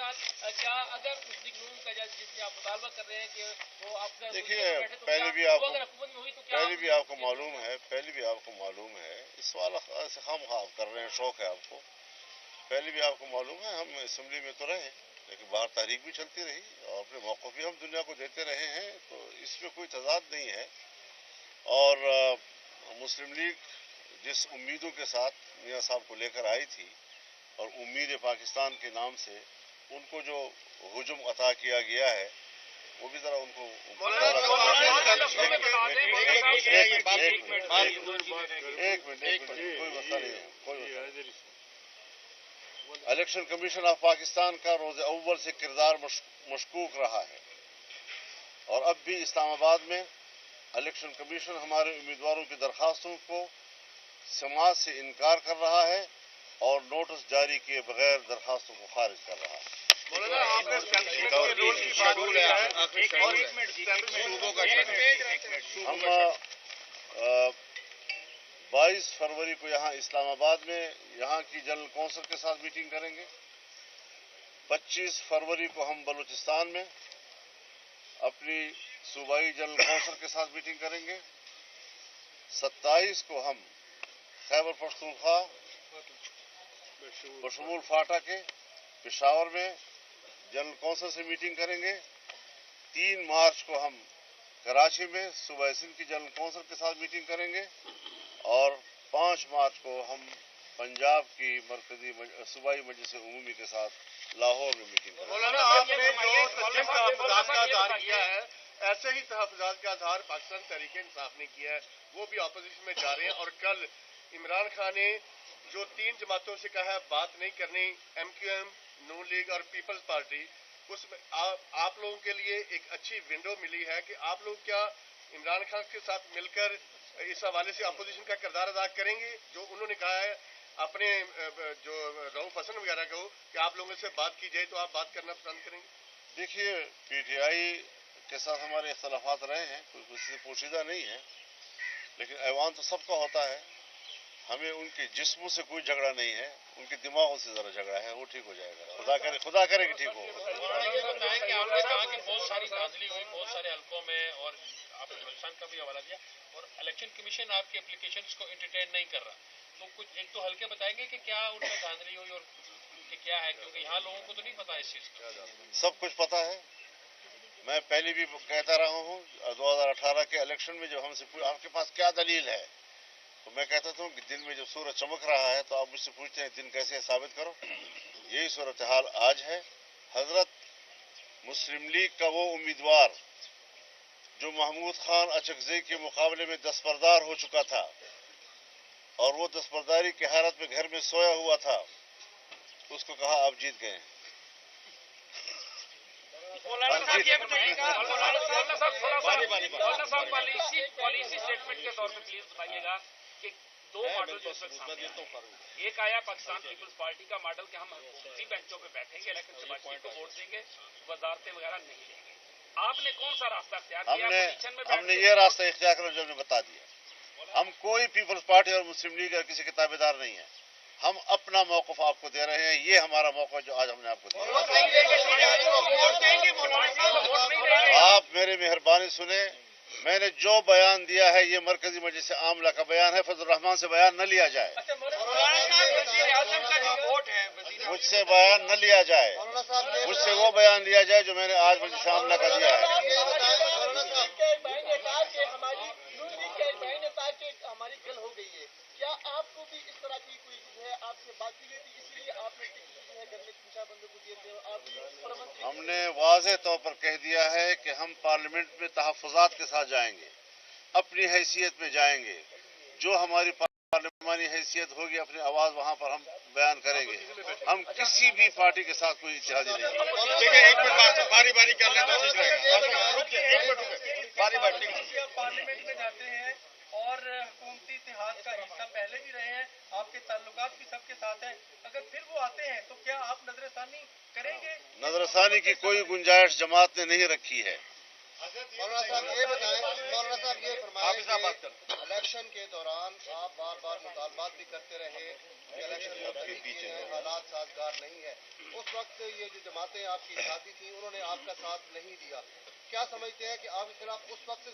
साथ क्या अगर मुस्लिम नून का जिससे आप मुतालबा कर रहे हैं कि वो आप देखिए, पहले भी आपको मालूम है इस सवाल से हम कर रहे हैं, शौक है आपको। पहले भी आपको मालूम है हम असम्बली में तो रहे, लेकिन बाहर तारीख भी चलती रही और अपने मौक़िफ़ भी हम दुनिया को देते रहे हैं, तो इसमें कोई तज़ाद नहीं है। और मुस्लिम लीग जिस उम्मीदों के साथ मियाँ साहब को लेकर आई थी और उम्मीद पाकिस्तान के नाम से उनको जो हुजूम अता किया गया है, वो भी ज़रा उनको एक मिनट कोई मसला नहीं है, कोई मसला नहीं। इलेक्शन कमीशन ऑफ पाकिस्तान का रोज़ अव्वल से किरदार मशकूक रहा है और अब भी इस्लामाबाद में इलेक्शन कमीशन हमारे उम्मीदवारों की दरख्वास्तों को समाज से इनकार कर रहा है और नोटिस जारी किए बगैर दरख्वास्तों को खारिज कर रहा है। हम 22 फरवरी को यहाँ इस्लामाबाद में यहाँ की जनरल कौंसिल के साथ मीटिंग करेंगे। 25 फरवरी को हम बलूचिस्तान में अपनी सूबाई जनरल कौंसिल के साथ मीटिंग करेंगे। 27 को हम खैबर पख्तूनख्वा बशमूल फाटा के पेशावर में जनरल कौंसिल से मीटिंग करेंगे। 3 मार्च को हम कराची में सूबा सिंध की जनरल कौंसिल के साथ मीटिंग करेंगे और 5 मार्च को हम पंजाब की मरकजी सूबाई मजलिस उमूमी के साथ लाहौर में मीटिंग करेंगे। मौलाना, आपने जो तहफ़्फ़ुज़ात का आधार किया है, ऐसे ही तहफ़्फ़ुज़ात का आधार पाकिस्तान तहरीक इंसाफ ने किया है, वो भी अपोजिशन में जा रहे हैं। और कल इमरान खान ने जो 3 जमातों से कहा है बात नहीं करनी, MQM, नून लीग और पीपल्स पार्टी, उसमें आप लोगों के लिए एक अच्छी विंडो मिली है कि आप लोग क्या इमरान खान के साथ मिलकर इस हवाले से अपोजिशन का किरदार अदा करेंगे, जो उन्होंने कहा है अपने जो रऊफ हसन वगैरह को कि आप लोगों से बात की जाए, तो आप बात करना पसंद करेंगे? देखिए, PTI के साथ हमारे इख्तलाफात रहे हैं, कोई किसी से पोशीदा नहीं है, लेकिन ऐवान तो सबका होता है। हमें उनके जिस्मों से कोई झगड़ा नहीं है, उनके दिमागों से ज़रा झगड़ा है, वो ठीक हो जाएगा। खुदा करे कि ठीक हो। ये बताएं कि आपने कहा कि बहुत सारी धांधली हुई बहुत सारे हल्कों में और आपने बलूचिस्तान का भी हवाला दिया और इलेक्शन कमीशन आपकी एप्लीकेशंस को एंटरटेन नहीं कर रहा, तो कुछ एक दो हल्के बताएंगे कि क्या उनमें धांधली हुई और क्या है, क्योंकि यहाँ लोगों को तो नहीं पता इस चीज़ का। सब कुछ पता है। मैं पहले भी कहता रहा हूँ 2018 के इलेक्शन में जब हमसे आपके पास क्या दलील है, तो मैं कहता था कि दिन में जब सूरज चमक रहा है तो आप मुझसे पूछते हैं दिन कैसे है, साबित करो। यही सूरत हाल आज है। हजरत मुस्लिम लीग का वो उम्मीदवार जो महमूद खान अचकज़ई के मुकाबले में दस्तबरदार हो चुका था और वो दस्तबरदारी की हालत में घर में सोया हुआ था, उसको कहा आप जीत गए हैं। पॉलिसी स्टेटमेंट के तौर पे प्लीज बताइएगा कि 2 मॉडल जो एक आया पाकिस्तान पीपल्स पार्टी का मॉडल कि हम उसी बेंचों पे बैठेंगे लेकिन शबाशी को वोट देंगे, वजारतें वगैरह नहीं लेंगे। आपने कौन सा रास्ता इख्तियार किया? हमने ये रास्ता इख्तियार किया जो हमने बता दिया। हम कोई पीपल्स पार्टी और मुस्लिम लीग या किसी के ताबेदार नहीं है। हम अपना मौक़िफ़ आपको दे रहे हैं, ये हमारा मौक़िफ़ जो आज हमने आपको दिया। आप मेरी मेहरबानी सुने, मैंने जो बयान दिया है ये मरकजी मजलिस आमला का बयान है, फजल रहमान से बयान न लिया जाए, मुझसे बयान न लिया जाए, मुझसे वो बयान लिया जाए जो मैंने आज मजलिस आमला का दिया है। हमारी गल हो गई है, क्या आपको भी इस तरह की कोई चीज है, आपसे बात की गई थी इसलिए आपने हमने वाज़ेह तौर पर कह दिया है कि हम पार्लियामेंट में तहफ़्फ़ुज़ात के साथ जाएंगे, अपनी हैसियत में जाएंगे, जो हमारी पार्लियामानी हैसियत होगी अपनी आवाज़ वहाँ पर हम बयान करेंगे। हम किसी भी पार्टी के साथ कोई इत्तेहादी नहीं है। बारी बारी कर लें तो ठीक रहेगा। पार्लियामेंट में जाते हैं और हुकूमती इत्तेहाद का हिस्सा पहले भी रहे हैं, आपके ताल्लुकात भी सबके साथ हैं, अगर फिर वो आते हैं तो क्या आप नजरसानी करेंगे? नजरसानी की कोई गुंजाइश जमात ने नहीं रखी है। मौलाना साहब ये बताएं, मौलाना साहब ये फरमाएं कि इलेक्शन के दौरान आप बार बार मुतालबात भी करते रहे कि इलेक्शन में तरीके हैं, हालात साजगार नहीं है। उस वक्त ये जो जमातें आपकी साथी थी उन्होंने आपका साथ नहीं दिया, क्या समझते हैं कि आपके खिलाफ उस वक्त से